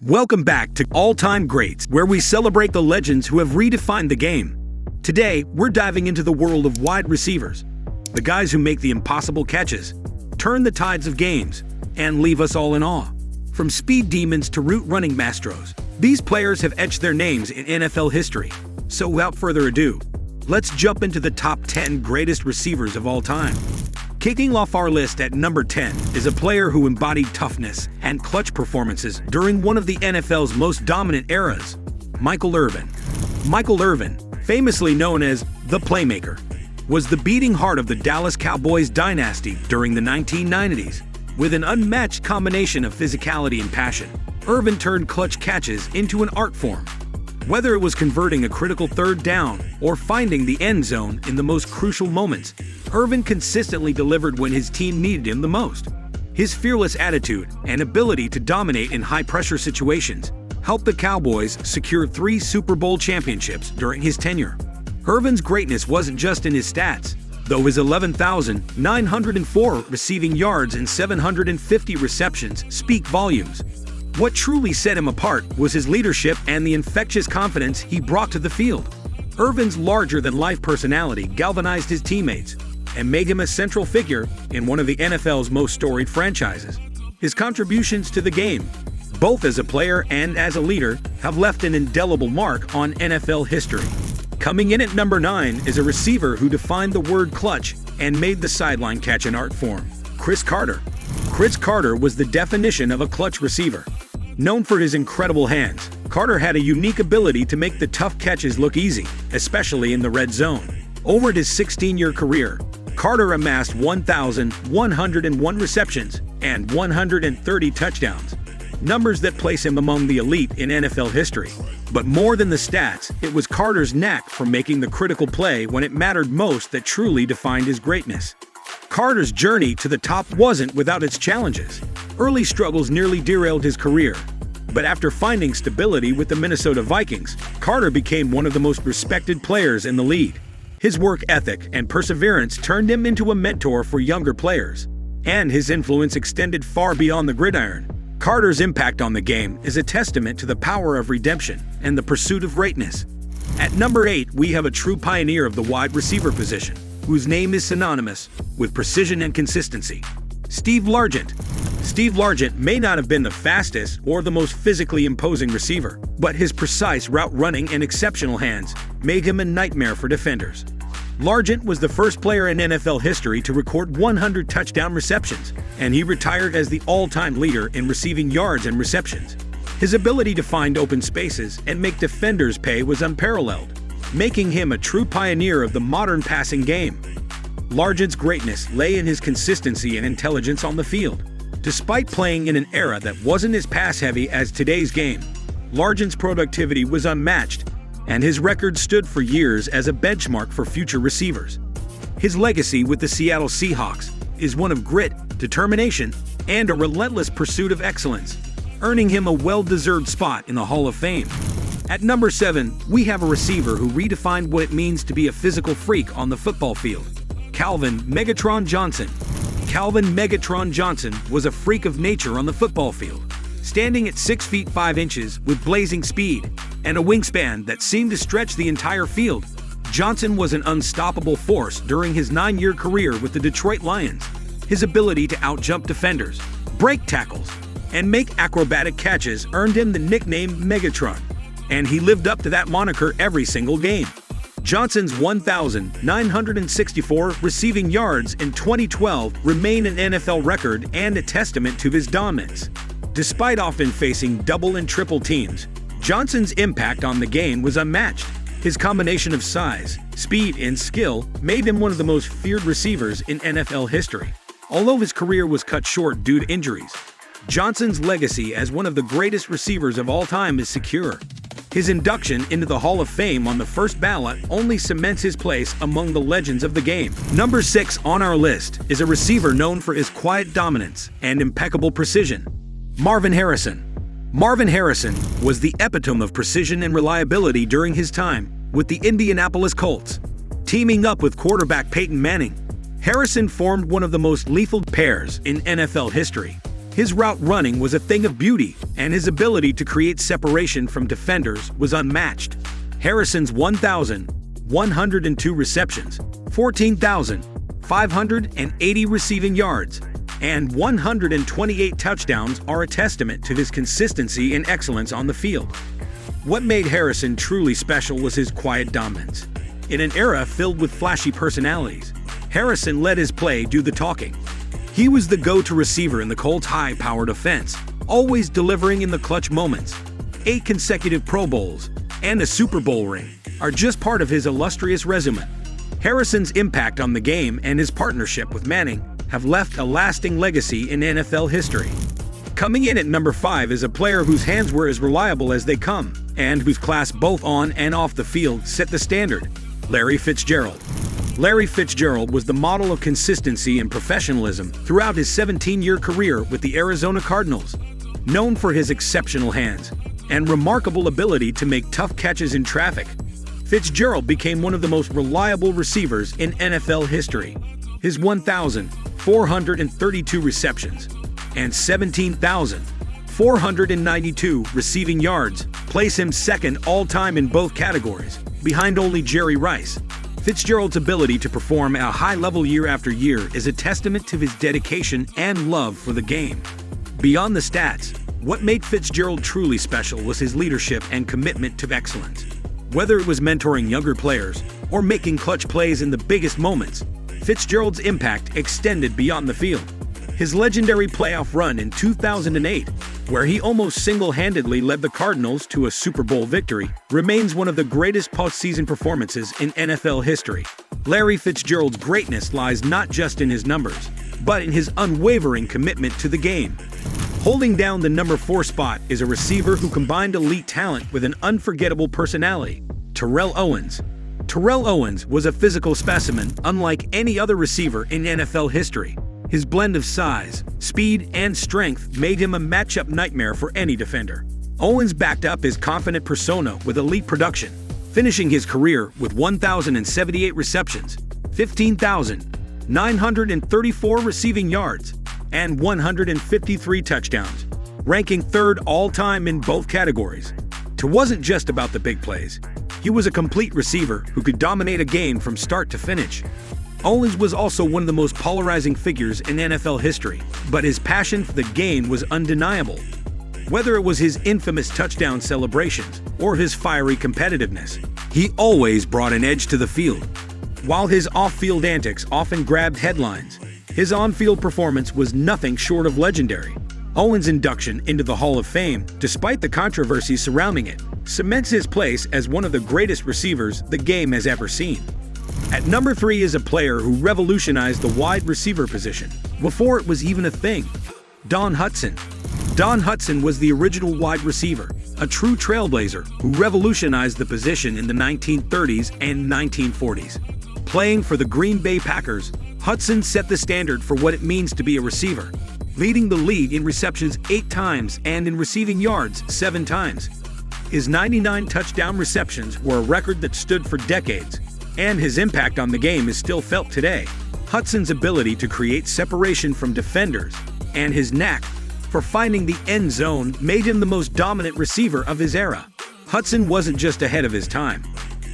Welcome back to All-Time Greats, where we celebrate the legends who have redefined the game. Today, we're diving into the world of wide receivers, the guys who make the impossible catches, turn the tides of games, and leave us all in awe. From speed demons to route running maestros, these players have etched their names in NFL history. So without further ado, let's jump into the top 10 greatest receivers of all time. Kicking off our list at number 10 is a player who embodied toughness and clutch performances during one of the NFL's most dominant eras, Michael Irvin. Michael Irvin, famously known as the playmaker, was the beating heart of the Dallas Cowboys dynasty during the 1990s. With an unmatched combination of physicality and passion, Irvin turned clutch catches into an art form. Whether it was converting a critical third down or finding the end zone in the most crucial moments, Irvin consistently delivered when his team needed him the most. His fearless attitude and ability to dominate in high-pressure situations helped the Cowboys secure 3 Super Bowl championships during his tenure. Irvin's greatness wasn't just in his stats, though his 11,904 receiving yards and 750 receptions speak volumes. What truly set him apart was his leadership and the infectious confidence he brought to the field. Irvin's larger-than-life personality galvanized his teammates and made him a central figure in one of the NFL's most storied franchises. His contributions to the game, both as a player and as a leader, have left an indelible mark on NFL history. Coming in at number 9 is a receiver who defined the word clutch and made the sideline catch an art form, Cris Carter. Cris Carter was the definition of a clutch receiver. Known for his incredible hands, Carter had a unique ability to make the tough catches look easy, especially in the red zone. Over his 16-year career, Carter amassed 1,101 receptions and 130 touchdowns, numbers that place him among the elite in NFL history. But more than the stats, it was Carter's knack for making the critical play when it mattered most that truly defined his greatness. Carter's journey to the top wasn't without its challenges. Early struggles nearly derailed his career, but after finding stability with the Minnesota Vikings, Carter became one of the most respected players in the league. His work ethic and perseverance turned him into a mentor for younger players, and his influence extended far beyond the gridiron. Carter's impact on the game is a testament to the power of redemption and the pursuit of greatness. At number 8, we have a true pioneer of the wide receiver position, whose name is synonymous with precision and consistency: Steve Largent. Steve Largent may not have been the fastest or the most physically imposing receiver, but his precise route running and exceptional hands made him a nightmare for defenders. Largent was the first player in NFL history to record 100 touchdown receptions, and he retired as the all-time leader in receiving yards and receptions. His ability to find open spaces and make defenders pay was unparalleled, making him a true pioneer of the modern passing game. Largent's greatness lay in his consistency and intelligence on the field. Despite playing in an era that wasn't as pass-heavy as today's game, Largent's productivity was unmatched, and his record stood for years as a benchmark for future receivers. His legacy with the Seattle Seahawks is one of grit, determination, and a relentless pursuit of excellence, earning him a well-deserved spot in the Hall of Fame. At number 7, we have a receiver who redefined what it means to be a physical freak on the football field: Calvin Megatron Johnson. Calvin Megatron Johnson was a freak of nature on the football field. Standing at 6 feet 5 inches with blazing speed and a wingspan that seemed to stretch the entire field, Johnson was an unstoppable force during his 9-year career with the Detroit Lions. His ability to outjump defenders, break tackles, and make acrobatic catches earned him the nickname Megatron, and he lived up to that moniker every single game. Johnson's 1,964 receiving yards in 2012 remain an NFL record and a testament to his dominance. Despite often facing double and triple teams, Johnson's impact on the game was unmatched. His combination of size, speed, and skill made him one of the most feared receivers in NFL history. Although his career was cut short due to injuries, Johnson's legacy as one of the greatest receivers of all time is secure. His induction into the Hall of Fame on the first ballot only cements his place among the legends of the game. Number 6 on our list is a receiver known for his quiet dominance and impeccable precision: Marvin Harrison. Marvin Harrison was the epitome of precision and reliability during his time with the Indianapolis Colts. Teaming up with quarterback Peyton Manning, Harrison formed one of the most lethal pairs in NFL history. His route running was a thing of beauty, and his ability to create separation from defenders was unmatched. Harrison's 1,102 receptions, 14,580 receiving yards, and 128 touchdowns are a testament to his consistency and excellence on the field. What made Harrison truly special was his quiet dominance. In an era filled with flashy personalities, Harrison let his play do the talking. He was the go-to receiver in the Colts' high-powered offense, always delivering in the clutch moments. 8 consecutive Pro Bowls and a Super Bowl ring are just part of his illustrious resume. Harrison's impact on the game and his partnership with Manning have left a lasting legacy in NFL history. Coming in at number 5 is a player whose hands were as reliable as they come, and whose class both on and off the field set the standard: Larry Fitzgerald. Larry Fitzgerald was the model of consistency and professionalism throughout his 17-year career with the Arizona Cardinals. Known for his exceptional hands and remarkable ability to make tough catches in traffic, Fitzgerald became one of the most reliable receivers in NFL history. His 1,432 receptions and 17,492 receiving yards place him second all-time in both categories, behind only Jerry Rice. Fitzgerald's ability to perform at a high level year after year is a testament to his dedication and love for the game. Beyond the stats, what made Fitzgerald truly special was his leadership and commitment to excellence. Whether it was mentoring younger players or making clutch plays in the biggest moments, Fitzgerald's impact extended beyond the field. His legendary playoff run in 2008, where he almost single-handedly led the Cardinals to a Super Bowl victory, remains one of the greatest postseason performances in NFL history. Larry Fitzgerald's greatness lies not just in his numbers, but in his unwavering commitment to the game. Holding down the number 4 spot is a receiver who combined elite talent with an unforgettable personality: Terrell Owens. Terrell Owens was a physical specimen unlike any other receiver in NFL history. His blend of size, speed, and strength made him a matchup nightmare for any defender. Owens backed up his confident persona with elite production, finishing his career with 1,078 receptions, 15,934 receiving yards, and 153 touchdowns, ranking 3rd all-time in both categories. It wasn't just about the big plays. He was a complete receiver who could dominate a game from start to finish. Owens was also one of the most polarizing figures in NFL history, but his passion for the game was undeniable. Whether it was his infamous touchdown celebrations or his fiery competitiveness, he always brought an edge to the field. While his off-field antics often grabbed headlines, his on-field performance was nothing short of legendary. Owens' induction into the Hall of Fame, despite the controversy surrounding it, cements his place as one of the greatest receivers the game has ever seen. At number 3 is a player who revolutionized the wide receiver position before it was even a thing: Don Hutson. Don Hutson was the original wide receiver, a true trailblazer who revolutionized the position in the 1930s and 1940s. Playing for the Green Bay Packers, Hutson set the standard for what it means to be a receiver, leading the league in receptions 8 times and in receiving yards 7 times. His 99 touchdown receptions were a record that stood for decades, and his impact on the game is still felt today. Hutson's ability to create separation from defenders and his knack for finding the end zone made him the most dominant receiver of his era. Hutson wasn't just ahead of his time.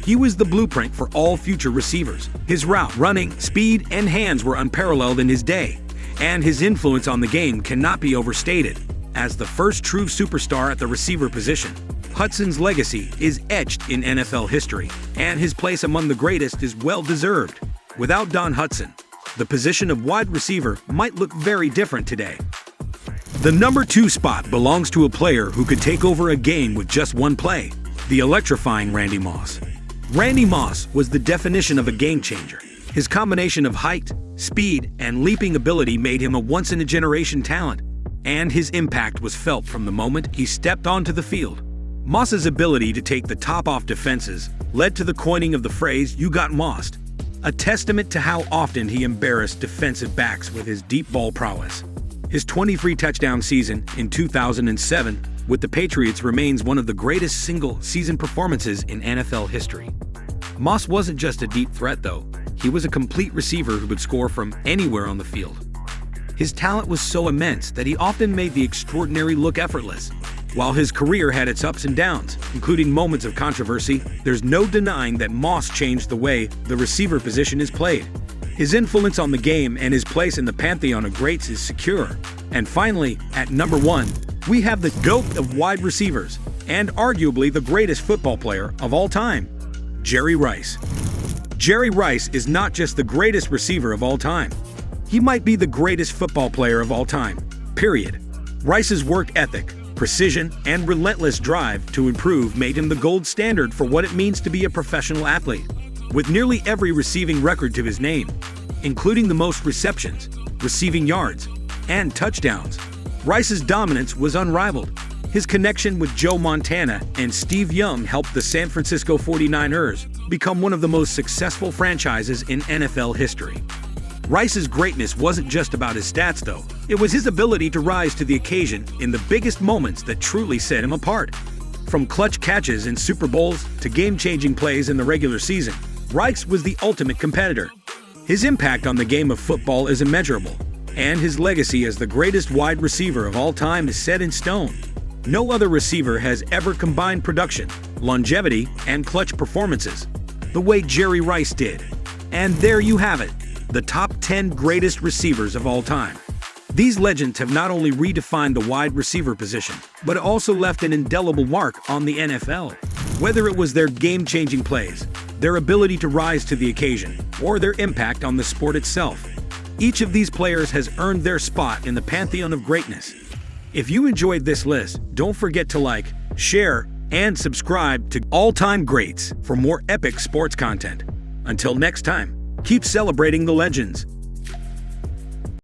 He was the blueprint for all future receivers. His route, running, speed, and hands were unparalleled in his day, and his influence on the game cannot be overstated. As the first true superstar at the receiver position, Hutson's legacy is etched in NFL history, and his place among the greatest is well-deserved. Without Don Hutson, the position of wide receiver might look very different today. The number 2 spot belongs to a player who could take over a game with just one play: the electrifying Randy Moss. Randy Moss was the definition of a game-changer. His combination of height, speed, and leaping ability made him a once-in-a-generation talent, and his impact was felt from the moment he stepped onto the field. Moss's ability to take the top off defenses led to the coining of the phrase "you got mossed," a testament to how often he embarrassed defensive backs with his deep ball prowess. His 23-touchdown season in 2007 with the Patriots remains one of the greatest single-season performances in NFL history. Moss wasn't just a deep threat, though. He was a complete receiver who would score from anywhere on the field. His talent was so immense that he often made the extraordinary look effortless. While his career had its ups and downs, including moments of controversy, there's no denying that Moss changed the way the receiver position is played. His influence on the game and his place in the pantheon of greats is secure. And finally, at number 1, we have the GOAT of wide receivers, and arguably the greatest football player of all time, Jerry Rice. Jerry Rice is not just the greatest receiver of all time. He might be the greatest football player of all time, period. Rice's work ethic, precision, and relentless drive to improve made him the gold standard for what it means to be a professional athlete. With nearly every receiving record to his name, including the most receptions, receiving yards, and touchdowns, Rice's dominance was unrivaled. His connection with Joe Montana and Steve Young helped the San Francisco 49ers become one of the most successful franchises in NFL history. Rice's greatness wasn't just about his stats, though. It was his ability to rise to the occasion in the biggest moments that truly set him apart. From clutch catches in Super Bowls to game-changing plays in the regular season, Rice was the ultimate competitor. His impact on the game of football is immeasurable, and his legacy as the greatest wide receiver of all time is set in stone. No other receiver has ever combined production, longevity, and clutch performances the way Jerry Rice did. And there you have it, the top 10 greatest receivers of all time. These legends have not only redefined the wide receiver position, but also left an indelible mark on the NFL. Whether it was their game-changing plays, their ability to rise to the occasion, or their impact on the sport itself, each of these players has earned their spot in the pantheon of greatness. If you enjoyed this list, don't forget to like, share, and subscribe to All-Time Greats for more epic sports content. Until next time, keep celebrating the legends.